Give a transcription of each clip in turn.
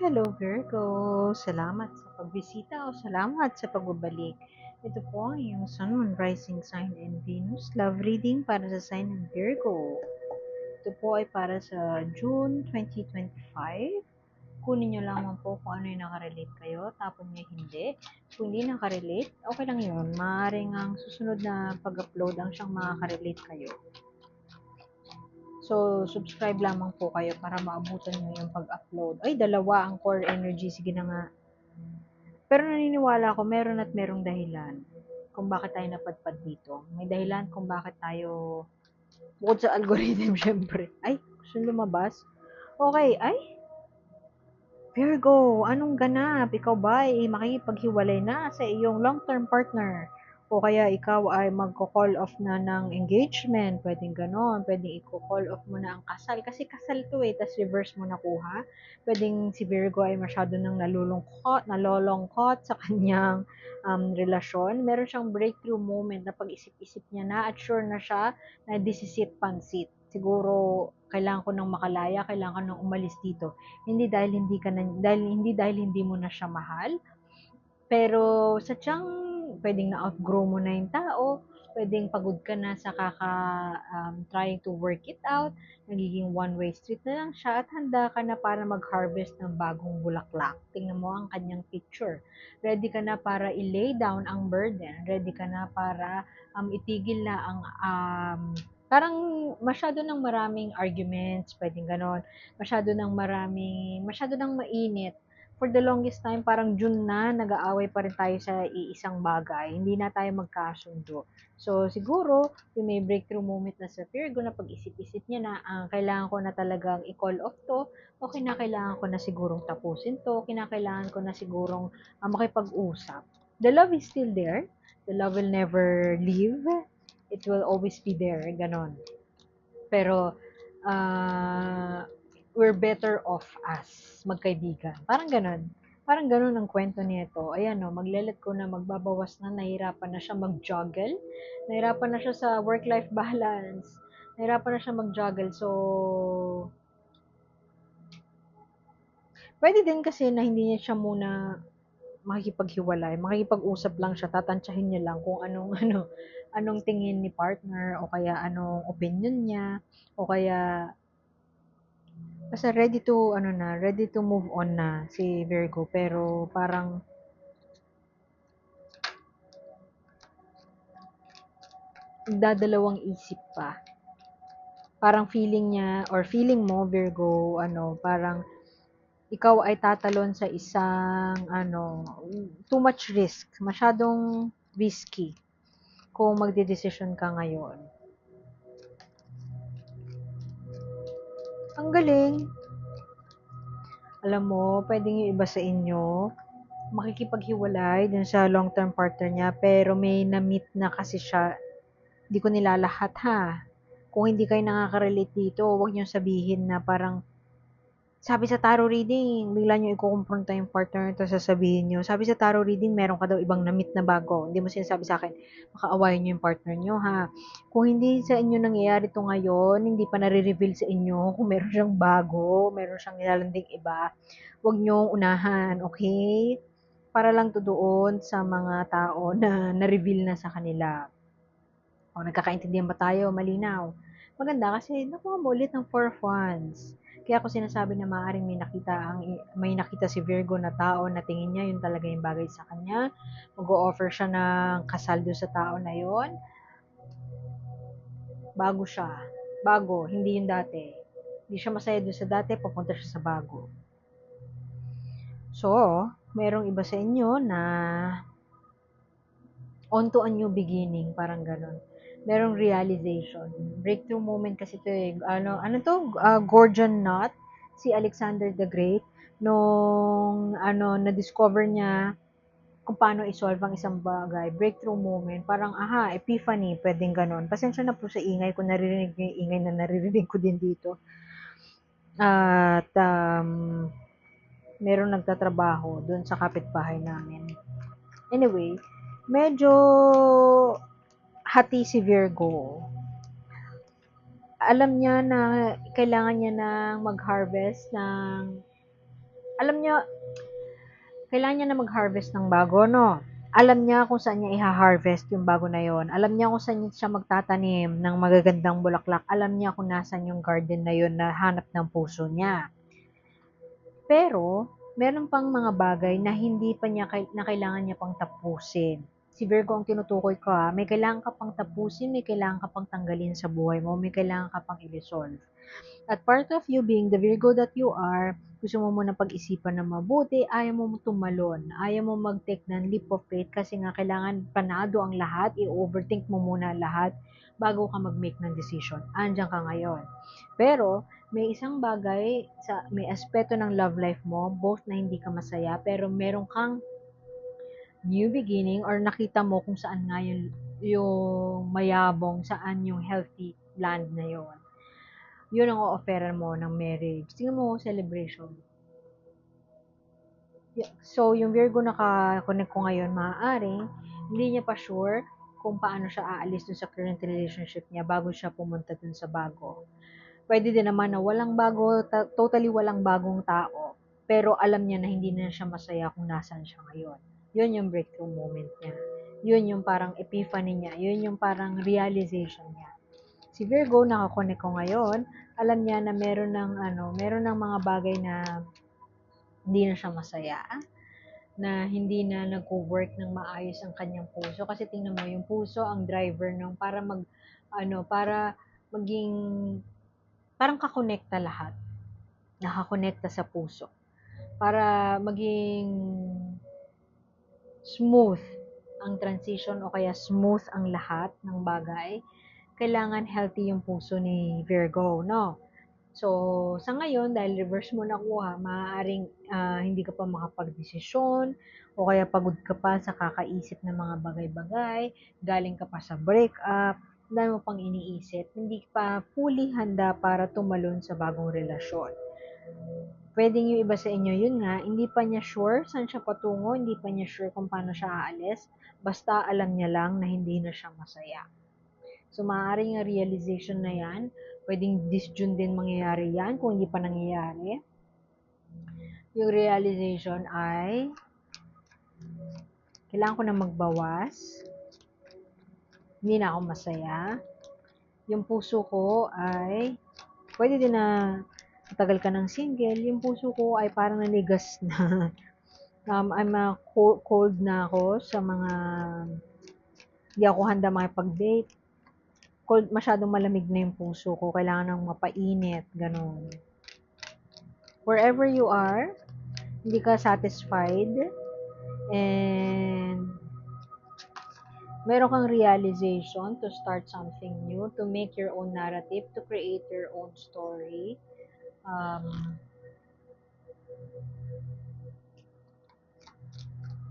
Hello Virgo, salamat sa pagbisita o salamat sa pagbabalik. Ito po ang iyong Sun, Moon, Rising Sign and Venus Love Reading para sa sign ng Virgo. Ito po ay para sa June 2025. Kunin nyo lamang po kung ano yung nakarelate kayo, tapon nyo hindi. Kung hindi nakarelate, okay lang yun. Maaaring ang susunod na pag-upload ang siyang makakarelate kayo. So, subscribe lamang po kayo para maabutan nyo yung pag-upload. Ay, dalawa ang core energy. Sige na nga. Pero naniniwala ako meron at merong dahilan kung bakit tayo napadpad dito. May dahilan kung bakit tayo, bukod sa algorithm syempre. Ay, gusto lumabas? Okay, ay, Virgo, anong ganap? Ikaw ba ay makikipaghiwalay na sa iyong long-term partner? O kaya ikaw ay magko-call off na ng engagement? Pwedeng ganon. Pwedeng i-call off mo na ang kasal. Kasi kasal to eh, tas reverse mo nakuha. Pwedeng si Virgo ay masyado nang nalolongkot sa kanyang relasyon. Meron siyang breakthrough moment na pag-isip-isip niya na at sure na siya na this is it, pansit. Siguro kailangan ko nang makalaya, kailangan ko nang umalis dito. Hindi dahil hindi mo na siya mahal, pero sadyang puwedeng na-outgrow mo na yung tao, puwedeng pagod ka na sa trying to work it out, nagiging one-way street na lang siya at handa ka na para mag-harvest ng bagong bulaklak. Tingnan mo ang kanyang picture. Ready ka na para i-lay down ang burden, ready ka na para itigil na ang parang masyado ng maraming arguments, puwedeng gano'n, masyado ng mainit. For the longest time, parang June na, nag-aaway pa rin tayo sa iisang bagay. Hindi na tayo magkasundo. So, siguro, yung may breakthrough moment na sa Virgo na pag-isip-isip niya na, kailangan ko na talagang i-call off to, o kinakailangan ko na sigurong tapusin to, kinakailangan ko na sigurong makipag-usap. The love is still there. The love will never leave. It will always be there. Ganon. Pero, we're better off as magkaibigan. Parang ganun. Parang ganun ang kwento nito. Ayan o, maglelet ko na magbabawas na, nahirapan na siya mag-juggle. Nahirapan na siya sa work-life balance. Nahirapan na siya mag-juggle. So, pwede din kasi na hindi niya siya muna makikipaghiwalay. Makikipag-usap lang siya, tatantsahin niya lang kung anong anong tingin ni partner o kaya anong opinion niya o kaya basta ready to move on na si Virgo pero parang nagdadalawang isip pa. Parang feeling niya or feeling mo Virgo parang ikaw ay tatalon sa isang too much risk, masyadong risky kung magdedesisyon ka ngayon. Ang galing. Alam mo, pwedeng yung iba sa inyo, makikipaghiwalay dun sa long-term partner niya, pero may na-meet na kasi siya. Hindi ko nilalahat ha. Kung hindi kayo nakaka-relate dito, huwag niyo sabihin na parang, sabi sa tarot reading, bigla niyo ikukumpronta yung partner ito, sasabihin niyo, sabi sa tarot reading, meron ka daw ibang na-meet na bago. Hindi mo sinasabi sa akin, makaawayan niyo yung partner niyo ha. Kung hindi sa inyo nangyayari to ngayon, hindi pa nare-reveal sa inyo kung meron siyang bago, meron siyang nilalanding iba, huwag niyong unahan, okay? Para lang to doon sa mga tao na na-reveal na sa kanila. O, nagkakaintindihan ba tayo? Malinaw. Maganda kasi nakuha mo ulit ng 4 of Wands. Kaya ako sinasabi na maaaring may nakita si Virgo na tao na tingin niya yun talaga yung bagay sa kanya. Mag-o-offer siya ng kasal doon sa tao na yon. Bago siya. Bago, hindi yung dati. Hindi siya masaya doon sa dati, papunta siya sa bago. So, merong iba sa inyo na on to a new beginning, parang ganon. Merong realization. Breakthrough moment kasi ito eh. Ano to? Gorgon Knot, si Alexander the Great, nung na-discover niya kung paano i-solve ang isang bagay. Breakthrough moment. Parang, epiphany, pwedeng ganon. Pasensya na po sa ingay kung naririnig niyo yung ingay na naririnig ko din dito. At, merong nagtatrabaho dun sa kapitbahay namin. Anyway, medyo hati si Virgo. Alam niya na kailangan niya ng mag-harvest ng Alam niya, kailangan niya na mag-harvest ng bago, no? Alam niya kung saan niya i-harvest yung bago na yon. Alam niya kung saan siya magtatanim ng magagandang bulaklak. Alam niya kung nasan yung garden na yon na hanap ng puso niya. Pero, meron pang mga bagay na hindi pa niya, na kailangan niya pang tapusin. Si Virgo ang tinutukoy ko ha, may kailangan ka pang tapusin, may kailangan ka pang tanggalin sa buhay mo, may kailangan ka pang i-resolve. At part of you being the Virgo that you are, gusto mo muna pag-isipan na mabuti, ayaw mo tumalon, ayaw mo mag-take ng leap of faith kasi nga kailangan panado ang lahat, i-overthink mo muna lahat bago ka mag-make ng decision. Andiyan ka ngayon. Pero, may isang bagay, may aspeto ng love life mo, both na hindi ka masaya, pero meron kang new beginning or nakita mo kung saan nga yung mayabong, saan yung healthy land na yon. Yun ang o-offeran mo ng marriage. Tingnan mo, celebration. So, yung Virgo naka-connect ko ngayon, maaaring, hindi niya pa sure kung paano siya aalis dun sa current relationship niya bago siya pumunta dun sa bago. Pwede din naman na walang bago, totally walang bagong tao, pero alam niya na hindi na siya masaya kung nasan siya ngayon. Yun yung breakthrough moment niya. Yun yung parang epiphany niya. Yun yung parang realization niya. Si Virgo, nakakonek ko ngayon, alam niya na meron ng mga bagay na hindi na siya masaya, na hindi na nagwo-work ng maayos ang kanyang puso. Kasi tingnan mo, yung puso ang driver ng para maging, parang kakonekta lahat. Nakakonekta sa puso. Para maging smooth ang transition o kaya smooth ang lahat ng bagay, kailangan healthy yung puso ni Virgo, no? So, sa ngayon, dahil reverse mo nakuha, maaaring hindi ka pa makapag-desisyon o kaya pagod ka pa sa kakaisip ng mga bagay-bagay, galing ka pa sa breakup, dahil mo pang iniisip, hindi pa fully handa para tumalon sa bagong relasyon. Pwedeng yung iba sa inyo, yun nga, hindi pa niya sure saan siya patungo, hindi pa niya sure kung paano siya aalis, basta alam niya lang na hindi na siya masaya. So, maaaring yung realization na yan, pwedeng this June din mangyayari yan kung hindi pa nangyayari. Yung realization ay, kailangan ko na magbawas, hindi na ako masaya, yung puso ko ay, pwede din na matagal ka ng single, yung puso ko ay parang nanigas na. I'm cold na ako sa mga, hindi ako handa makipag-date. Cold, masyadong malamig na yung puso ko, kailangan ng mapainit, ganun. Wherever you are, hindi ka satisfied, and meron kang realization to start something new, to make your own narrative, to create your own story.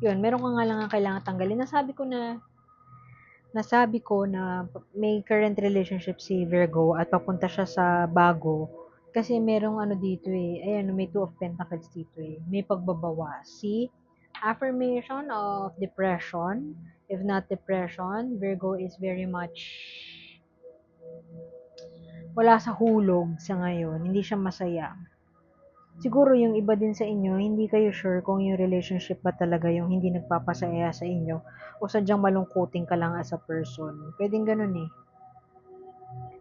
Yun, meron ka nga lang ang kailangan tanggalin. Nasabi ko na may current relationship si Virgo at papunta siya sa bago kasi merong ano dito eh, ayan, may two of pentacles dito eh, may pagbabawas. See, affirmation of depression, if not depression, Virgo is very much wala sa hulog sa ngayon, hindi siya masaya. Siguro yung iba din sa inyo, hindi kayo sure kung yung relationship ba talaga yung hindi nagpapasaya sa inyo o sadyang malungkutin ka lang as a person. Pwedeng ganun eh.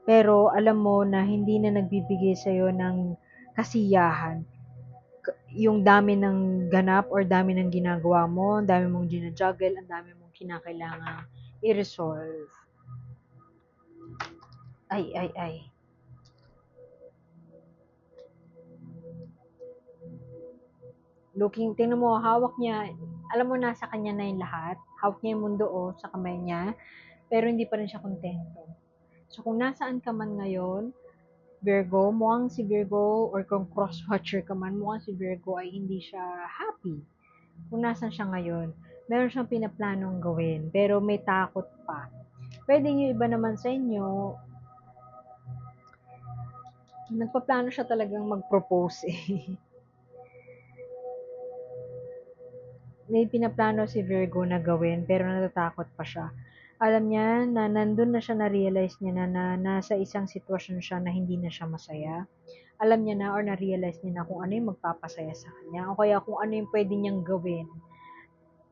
Pero alam mo na hindi na nagbibigay sa'yo ng kasiyahan. Yung dami ng ganap or dami ng ginagawa mo, ang dami mong ginajuggle, ang dami mong kinakailangan i-resolve. Ay. Tingnan mo, hawak niya, alam mo nasa kanya na yung lahat. Hawak niya yung mundo sa kamay niya, pero hindi pa rin siya kontento. So kung nasaan ka man ngayon, Virgo, mukhang si Virgo, or kung cross-watcher ka man, mukhang si Virgo ay hindi siya happy. Kung nasan siya ngayon, meron siyang pinaplanong gawin, pero may takot pa. Pwede yung iba naman sa inyo, nagpaplano siya talagang mag-propose eh. May pinaplano si Virgo na gawin, pero natatakot pa siya. Alam niya na nandun na siya na-realize niya na nasa isang sitwasyon siya na hindi na siya masaya. alam niya na or na-realize niya na kung ano yung magpapasaya sa kanya o kaya kung ano yung pwede niyang gawin.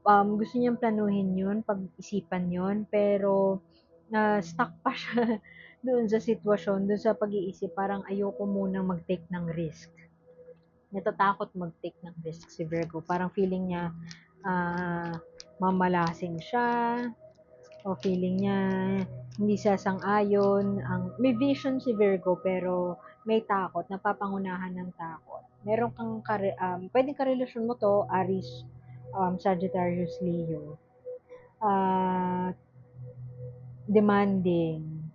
Gusto niyang planuhin yun, pag-isipan yun, pero na-stuck pa siya doon sa sitwasyon, doon sa pag-iisip, parang ayoko munang mag-take ng risk. Natatakot mag-take ng risk si Virgo. Parang feeling niya, ah, mamalasing siya, o feeling niya hindi sasang-ayon. May vision si Virgo, pero may takot, napapangunahan ng takot. Meron kang, pwedeng karelasyon mo to, Aries, Sagittarius, Leo. Demanding.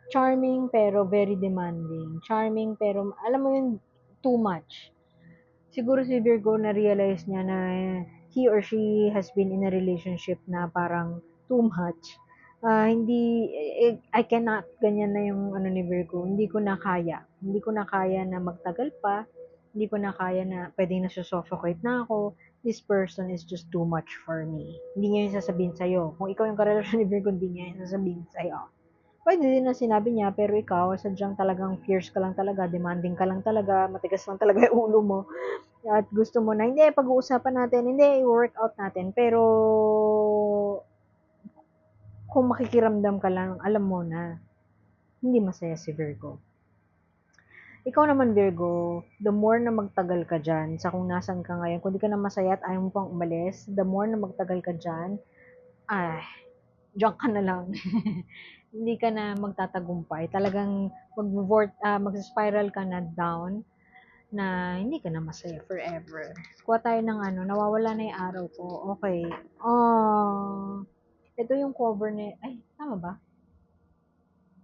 Charming pero very demanding. Charming pero alam mo yun, too much. Siguro si Virgo na-realize niya na he or she has been in a relationship na parang too much. Hindi, I cannot, ganyan na yung ano ni Virgo. Hindi ko na kaya. Hindi ko na kaya na magtagal pa. Hindi ko na kaya na pwedeng nasusuffocate na ako. This person is just too much for me. Hindi niya yung sasabihin sa'yo. Kung ikaw yung karelasyon ni Virgo, hindi niya yung sasabihin sa'yo. Pwede din na sinabi niya, pero ikaw, sadyang talagang fierce ka lang talaga, demanding ka lang talaga, matigas lang talaga yung ulo mo, at gusto mo na, hindi, pag-uusapan natin, hindi, i-work out natin, pero kung makikiramdam ka lang, alam mo na, hindi masaya si Virgo. Ikaw naman, Virgo, the more na magtagal ka dyan, sa kung nasan ka ngayon, kung di ka na masaya at ayaw mo pang umalis, the more na magtagal ka dyan, ay, diyan ka na lang. Hindi ka na magtatagumpay. Talagang mag-spiral ka na down na hindi ka na masaya forever. Kuha tayo ng ano, nawawala na yung araw ko. Okay. Ito yung cover ni, ay, tama ba?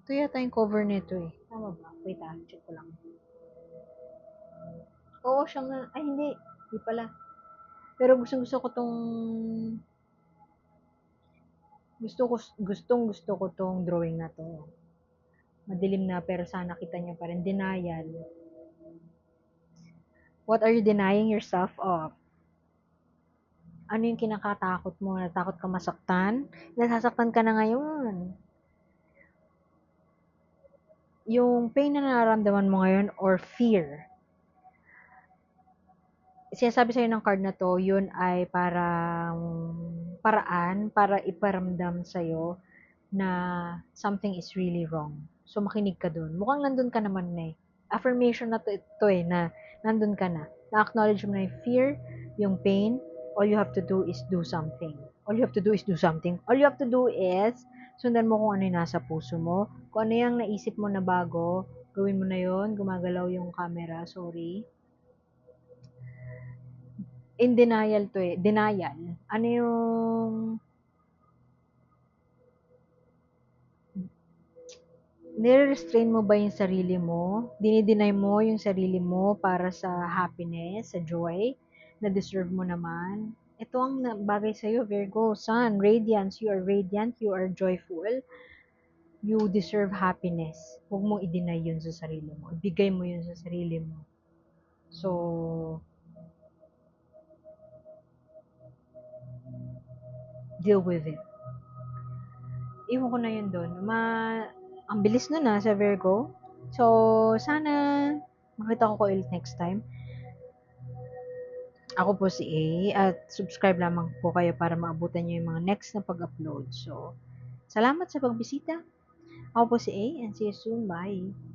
Ito yata yung cover nito eh. Tama ba? Wait check ko lang. Oo, siya nga. Ay, hindi. Hindi pala. Pero gusto ko tong, gusto ko tong drawing na to. Madilim na pero sana kita niyo pa rin. Denial. What are you denying yourself of? Ano yung kinakatakot mo? Natakot ka masaktan? Nasasaktan ka na ngayon. Yung pain na nararamdaman mo ngayon or fear, sinasabi sa'yo ng card na to, yun ay parang paraan para iparamdam sa'yo na something is really wrong. So, makinig ka dun. Mukhang nandun ka naman na eh. Affirmation na to eh, na nandun ka na. Na-acknowledge mo na yung fear, yung pain, all you have to do is do something. All you have to do is do something. All you have to do is sundan mo kung ano yung nasa puso mo. Kung ano yung naisip mo na bago, gawin mo na yon. Gumagalaw yung camera, sorry. In denial to eh. Denial. Ano yung nire-restrain mo ba yung sarili mo? Dinideny mo yung sarili mo para sa happiness, sa joy, na deserve mo naman? Ito ang bagay sa'yo, Virgo. Sun, radiance. You are radiant. You are joyful. You deserve happiness. Huwag mong i-deny yun sa sarili mo. Ibigay mo yun sa sarili mo. So, deal with it. Iwan ko na yun doon. Ang bilis nun sa Virgo. So, sana makita ko ulit next time. Ako po si A at subscribe lamang po kayo para maabutan nyo yung mga next na pag-upload. So, salamat sa pagbisita. Ako po si A and see you soon. Bye!